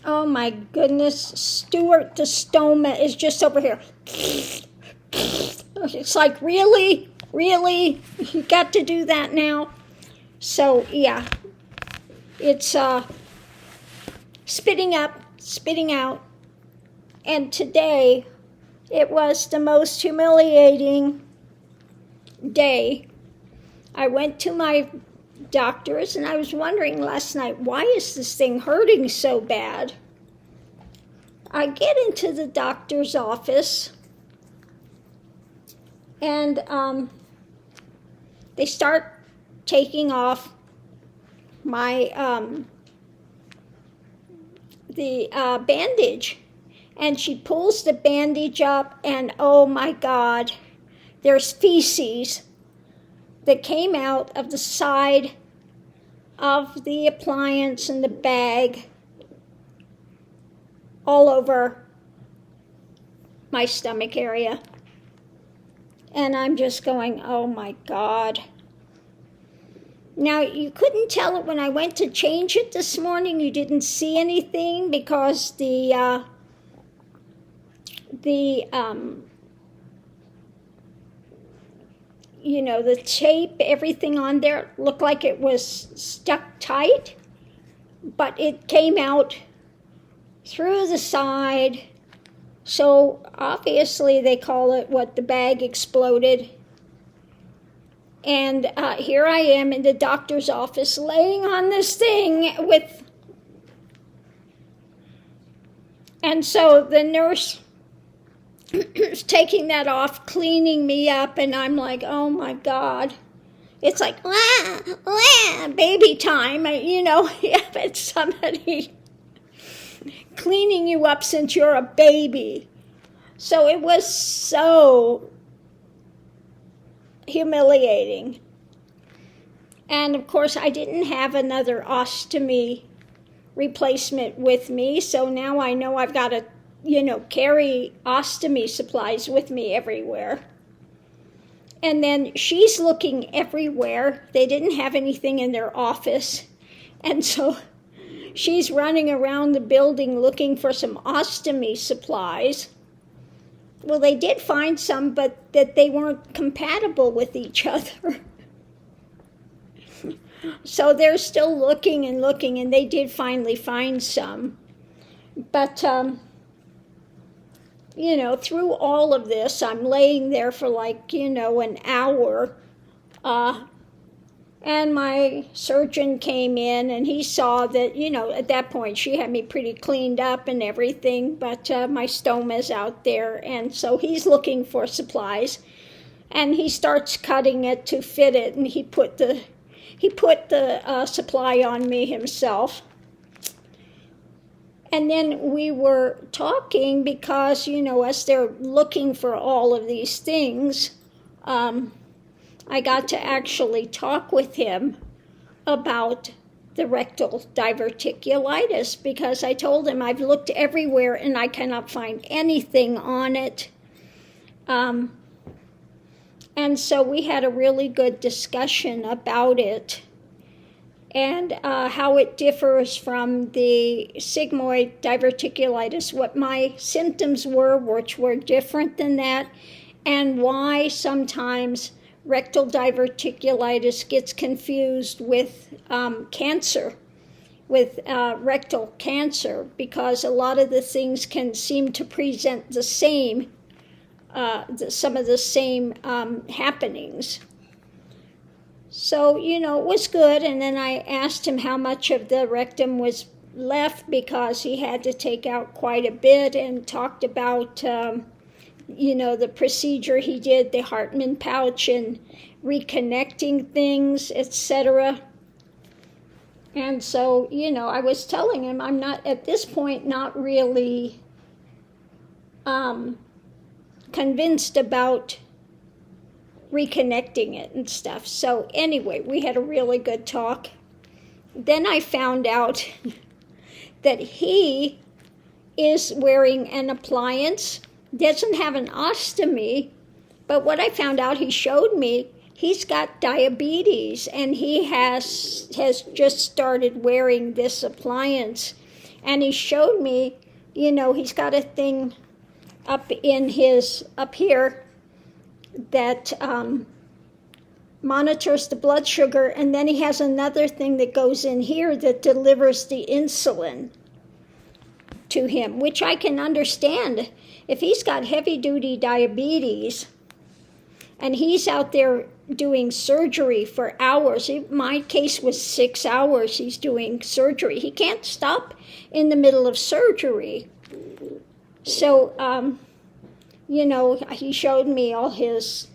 Oh my goodness, Stuart the stoma is just over here. It's like, really? Really? You got to do that now? So, yeah, it's spitting up, spitting out. And today, it was the most humiliating day. I went to my doctors and I was wondering last night, why is this thing hurting so bad? I get into the doctor's office and they start taking off my bandage, and she pulls the bandage up, and oh my God, there's feces that came out of the side of the appliance and the bag all over my stomach area. And I'm just going, oh my God. Now, you couldn't tell it when I went to change it this morning. You didn't see anything because the tape, everything on there looked like it was stuck tight, but it came out through the side. So obviously they call it the bag exploded. And here I am in the doctor's office laying on this thing and so the nurse is taking that off, cleaning me up, and I'm like, oh my God. It's like, baby time, it's somebody cleaning you up since you're a baby. So it was so humiliating. And of course, I didn't have another ostomy replacement with me, so now I know I've got to, carry ostomy supplies with me everywhere. And then she's looking everywhere. They didn't have anything in their office. And so she's running around the building looking for some ostomy supplies. Well, they did find some, but that they weren't compatible with each other. So they're still looking, and they did finally find some. But, through all of this, I'm laying there for an hour. And my surgeon came in, and he saw that, at that point she had me pretty cleaned up and everything, but my stoma's out there, and so he's looking for supplies. And he starts cutting it to fit it, and he put the supply on me himself. And then we were talking because, as they're looking for all of these things, I got to actually talk with him about the rectal diverticulitis because I told him I've looked everywhere and I cannot find anything on it. And so we had a really good discussion about it and how it differs from the sigmoid diverticulitis, what my symptoms were, which were different than that, and why sometimes rectal diverticulitis gets confused with cancer, with rectal cancer, because a lot of the things can seem to present the same, some of the same happenings. So, it was good, and then I asked him how much of the rectum was left because he had to take out quite a bit, and talked about the procedure he did, the Hartmann pouch, and reconnecting things, etc. And so, I was telling him I'm not, at this point, not really convinced about reconnecting it and stuff. So anyway, we had a really good talk. Then I found out that he is wearing an appliance, doesn't have an ostomy, but what I found out, he showed me, he's got diabetes, and he has just started wearing this appliance. And he showed me, he's got a thing up here that monitors the blood sugar, and then he has another thing that goes in here that delivers the insulin to him, which I can understand. If he's got heavy-duty diabetes and he's out there doing surgery for hours, my case was 6 hours he's doing surgery. He can't stop in the middle of surgery. So, he showed me all his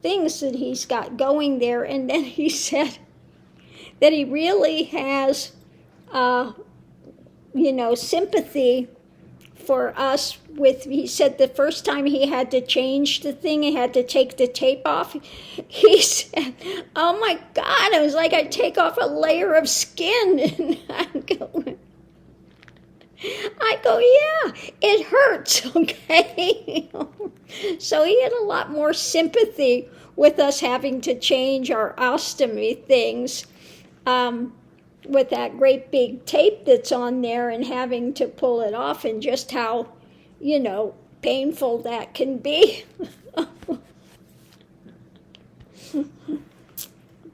things that he's got going there, and then he said that he really has sympathy for us he said the first time he had to change the thing, he had to take the tape off. He said, oh my God, it was like I take off a layer of skin. And I go, yeah, it hurts, okay? So he had a lot more sympathy with us having to change our ostomy things, with that great big tape that's on there and having to pull it off, and just how, painful that can be.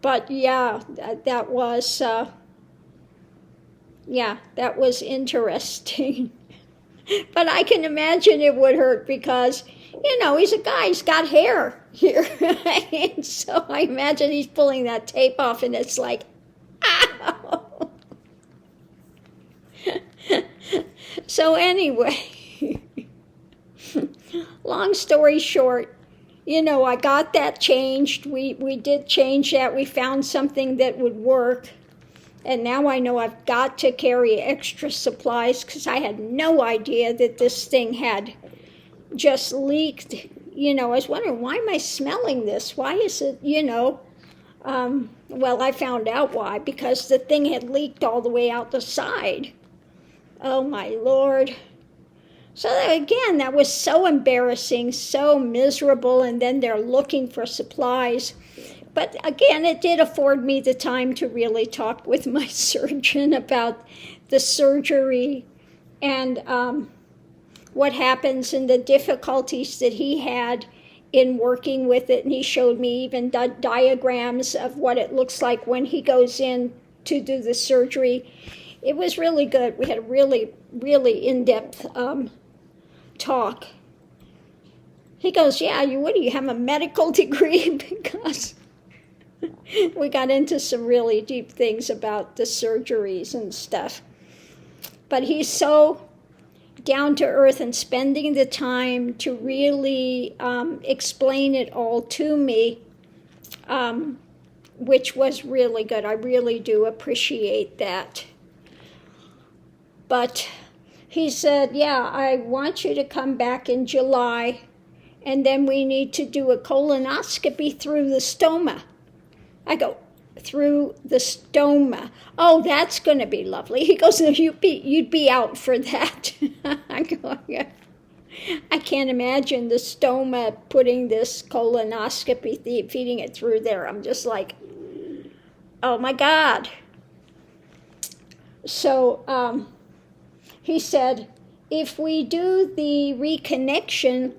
But yeah, that was interesting. But I can imagine it would hurt because, he's a guy, he's got hair here. And so I imagine he's pulling that tape off and it's like, ow! So anyway, long story short, I got that changed. We did change that. We found something that would work. And now I know I've got to carry extra supplies because I had no idea that this thing had just leaked. I was wondering, why am I smelling this? Why is it, well, I found out why, because the thing had leaked all the way out the side. Oh, my Lord. So again, that was so embarrassing, so miserable, and then they're looking for supplies. But again, it did afford me the time to really talk with my surgeon about the surgery and what happens and the difficulties that he had in working with it. And he showed me even diagrams of what it looks like when he goes in to do the surgery. It was really good. We had a really, really in-depth talk. He goes, yeah, what do you have a medical degree? Because we got into some really deep things about the surgeries and stuff. But he's so down to earth and spending the time to really explain it all to me, which was really good. I really do appreciate that. But he said, yeah, I want you to come back in July, and then we need to do a colonoscopy through the stoma. I go, through the stoma. Oh, that's going to be lovely. He goes, no, you'd be out for that. I go, yeah. I can't imagine the stoma putting this colonoscopy, feeding it through there. I'm just like, oh my God. So he said, if we do the reconnection,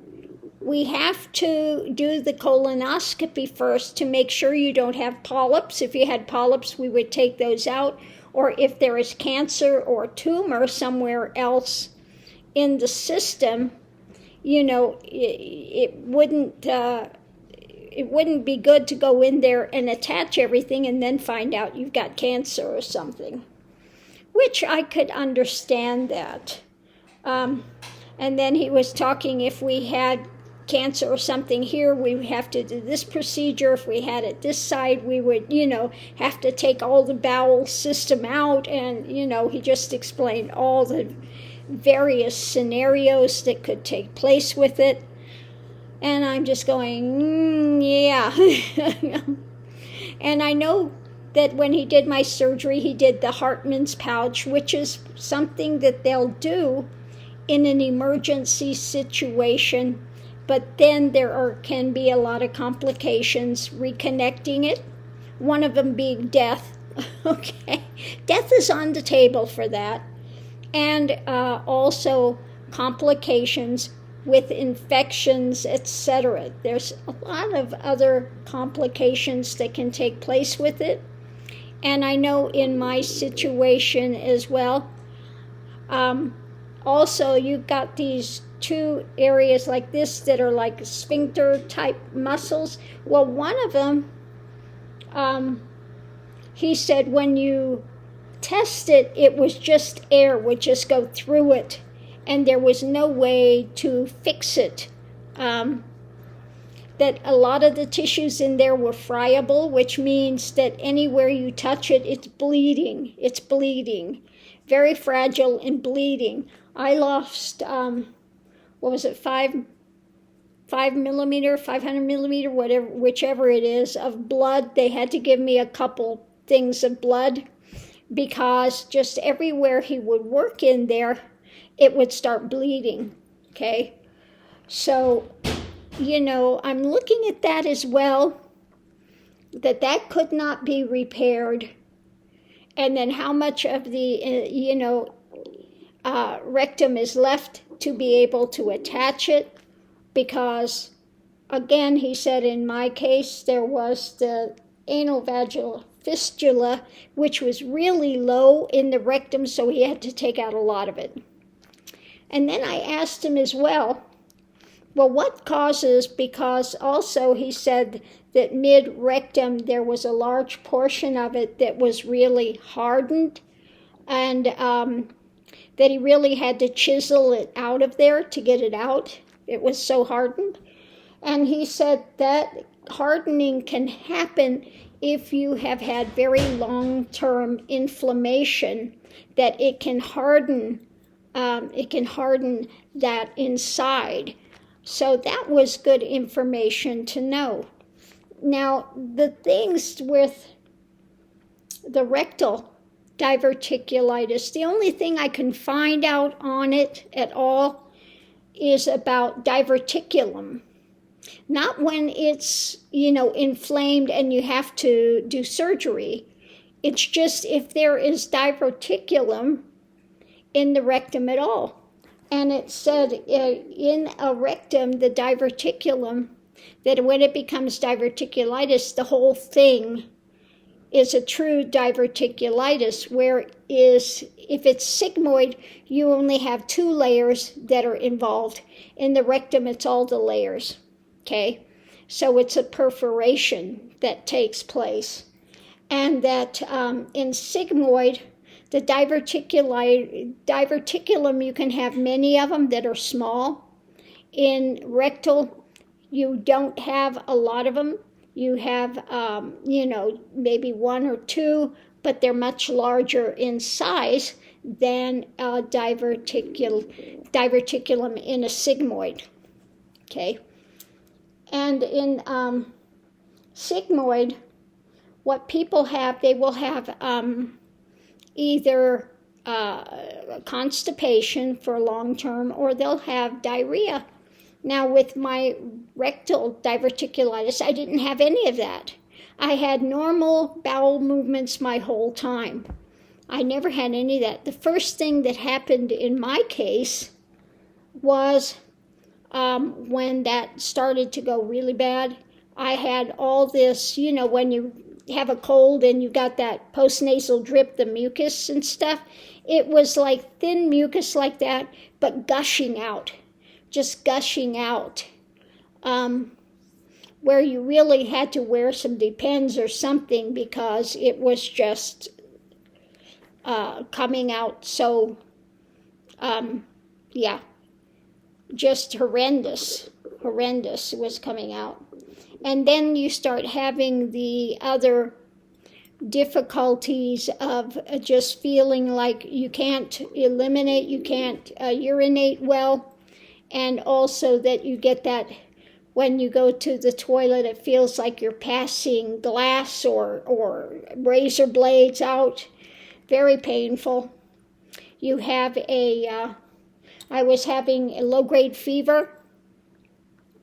we have to do the colonoscopy first to make sure you don't have polyps. If you had polyps, we would take those out. Or if there is cancer or tumor somewhere else in the system, it wouldn't be good to go in there and attach everything and then find out you've got cancer or something, which I could understand that. And then he was talking, if we had cancer or something here, we would have to do this procedure. If we had it this side, we would, have to take all the bowel system out. And, he just explained all the various scenarios that could take place with it. And I'm just going, yeah. And I know that when he did my surgery, he did the Hartman's pouch, which is something that they'll do in an emergency situation. But then can be a lot of complications reconnecting it, one of them being death. Okay, death is on the table for that. and also complications with infections, etc. There's a lot of other complications that can take place with it. And I know in my situation as well, also you've got these two areas like this that are like sphincter type muscles. Well, one of them, he said when you test it, it was just air would just go through it, and there was no way to fix it. That a lot of the tissues in there were friable, which means that anywhere you touch it, it's bleeding. It's bleeding. Very fragile and bleeding. I lost, 500 millimeter, whatever, whichever it is, of blood. They had to give me a couple things of blood because just everywhere he would work in there, it would start bleeding, okay? So, I'm looking at that as well, that could not be repaired. And then how much of the, rectum is left to be able to attach it, because, again, he said in my case, there was the anal vaginal fistula, which was really low in the rectum, so he had to take out a lot of it. And then I asked him as well, what causes, because also he said that mid-rectum there was a large portion of it that was really hardened, and that he really had to chisel it out of there to get it out. It was so hardened. And he said that hardening can happen if you have had very long-term inflammation, that it can harden that inside. So that was good information to know. Now, the things with the rectal diverticulitis, the only thing I can find out on it at all is about diverticulum. Not when it's, inflamed and you have to do surgery. It's just if there is diverticulum in the rectum at all. And it said in a rectum, the diverticulum, that when it becomes diverticulitis, the whole thing is a true diverticulitis, whereas if it's sigmoid, you only have 2 layers that are involved. In the rectum, it's all the layers, okay? So it's a perforation that takes place. And that in sigmoid, the diverticulum, you can have many of them that are small. In rectal, you don't have a lot of them. You have, maybe 1 or 2, but they're much larger in size than a diverticulum in a sigmoid, okay? And in sigmoid, what people have, they will have either constipation for long term, or they'll have diarrhea. Now, with my rectal diverticulitis, I didn't have any of that. I had normal bowel movements my whole time. I never had any of that. The first thing that happened in my case was when that started to go really bad. I had all this, when you have a cold and you got that postnasal drip, the mucus and stuff, it was like thin mucus like that, but gushing out, just gushing out, where you really had to wear some Depends or something because it was just coming out so, just horrendous was coming out. And then you start having the other difficulties of just feeling like you can't eliminate, you can't urinate well, and also that you get that when you go to the toilet, it feels like you're passing glass or razor blades out. Very painful. You have I was having a low-grade fever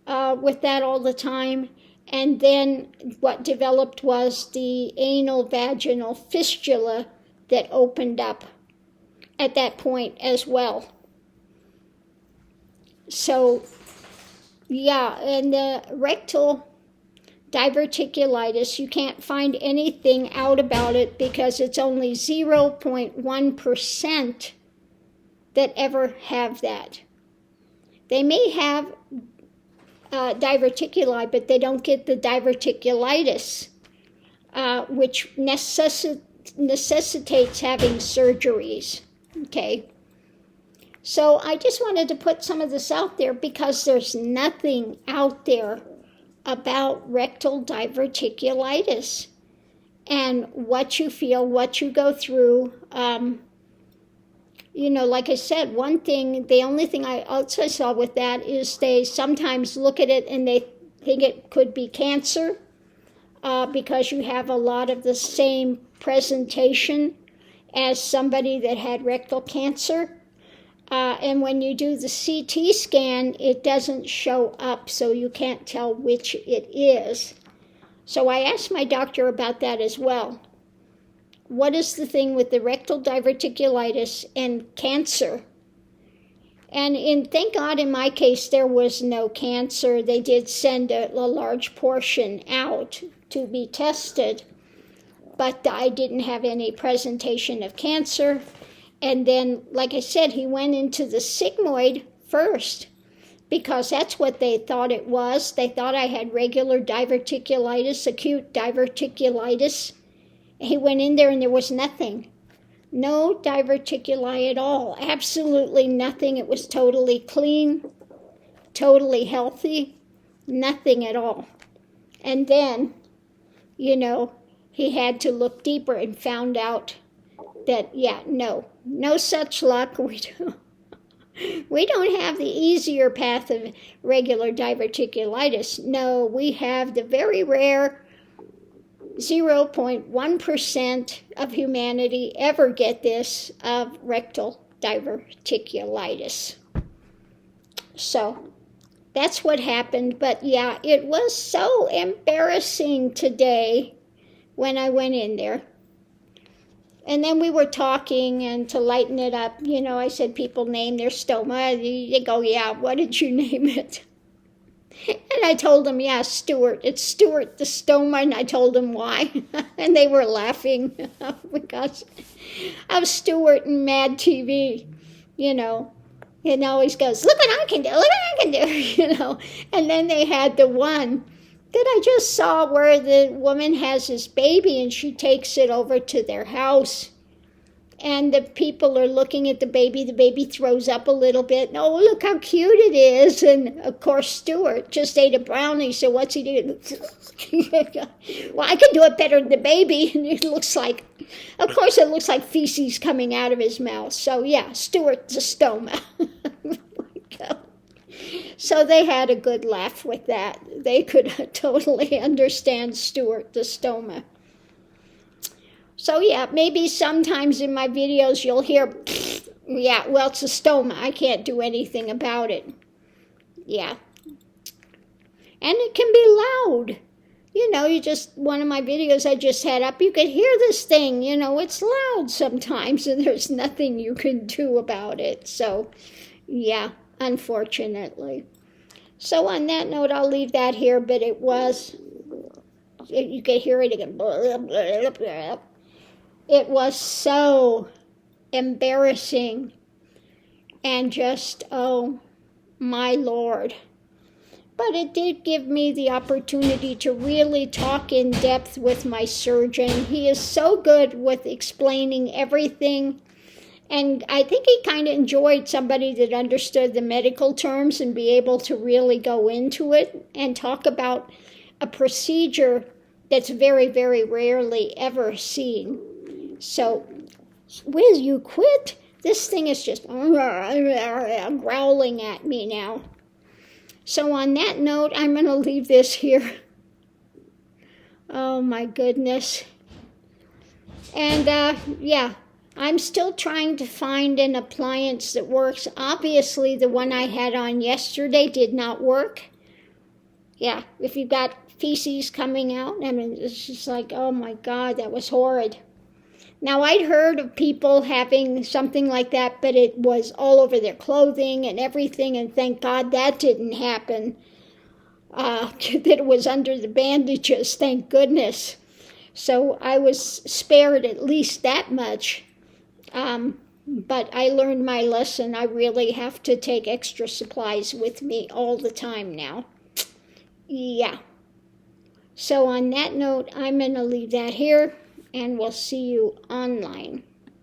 with that all the time. And then what developed was the anal vaginal fistula that opened up. at that point as well. So, yeah, and the rectal diverticulitis, you can't find anything out about it because it's only 0.1% that ever have that. They may have diverticuli, but they don't get the diverticulitis, which necessitates having surgeries. Okay. So I just wanted to put some of this out there because there's nothing out there about rectal diverticulitis and what you feel, what you go through. Like I said, the only thing I also saw with that is they sometimes look at it and they think it could be cancer because you have a lot of the same presentation as somebody that had rectal cancer. And when you do the CT scan, it doesn't show up, so you can't tell which it is. So I asked my doctor about that as well. What is the thing with the rectal diverticulitis and cancer? And thank God in my case there was no cancer. They did send a large portion out to be tested, but I didn't have any presentation of cancer. And then, like I said, he went into the sigmoid first because that's what they thought it was. They thought I had regular diverticulitis, acute diverticulitis. He went in there and there was nothing. No diverticuli at all. Absolutely nothing. It was totally clean, totally healthy, nothing at all. And then, he had to look deeper and found out that, no such luck. We don't have the easier path of regular diverticulitis. No, we have the very rare 0.1% of humanity ever get this of rectal diverticulitis. So that's what happened. But yeah, it was so embarrassing today when I went in there. And then we were talking, and to lighten it up, I said people name their stoma. They go, yeah, what did you name it? And I told them, yeah, Stuart. It's Stuart the stoma, and I told them why. And they were laughing because of Stuart and Mad TV, It always goes, look what I can do, look what I can do, And then they had the one that I just saw where the woman has this baby and she takes it over to their house. And the people are looking at the baby throws up a little bit. Oh, look how cute it is. And of course, Stuart just ate a brownie, so what's he doing? Well, I can do it better than the baby. And it looks like feces coming out of his mouth. So yeah, Stuart the stoma. So they had a good laugh with that. They could totally understand Stuart the stoma. So yeah, maybe sometimes in my videos you'll hear, yeah, well, it's a stoma. I can't do anything about it. Yeah. And it can be loud. One of my videos I just had up, you could hear this thing, it's loud sometimes and there's nothing you can do about it. So yeah, unfortunately. So on that note, I'll leave that here, but you could hear it again. It was so embarrassing and just, oh my Lord. But it did give me the opportunity to really talk in depth with my surgeon. He is so good with explaining everything. And I think he kind of enjoyed somebody that understood the medical terms and be able to really go into it and talk about a procedure that's very, very rarely ever seen. So, will you quit? This thing is just growling at me now. So on that note, I'm going to leave this here. Oh my goodness. And I'm still trying to find an appliance that works. Obviously, the one I had on yesterday did not work. Yeah, if you've got feces coming out, it's just like, oh my God, that was horrid. Now, I'd heard of people having something like that, but it was all over their clothing and everything, and thank God that didn't happen. That it was under the bandages, thank goodness. So I was spared at least that much. But I learned my lesson. I really have to take extra supplies with me all the time now. Yeah. So on that note, I'm going to leave that here, and we'll see you online.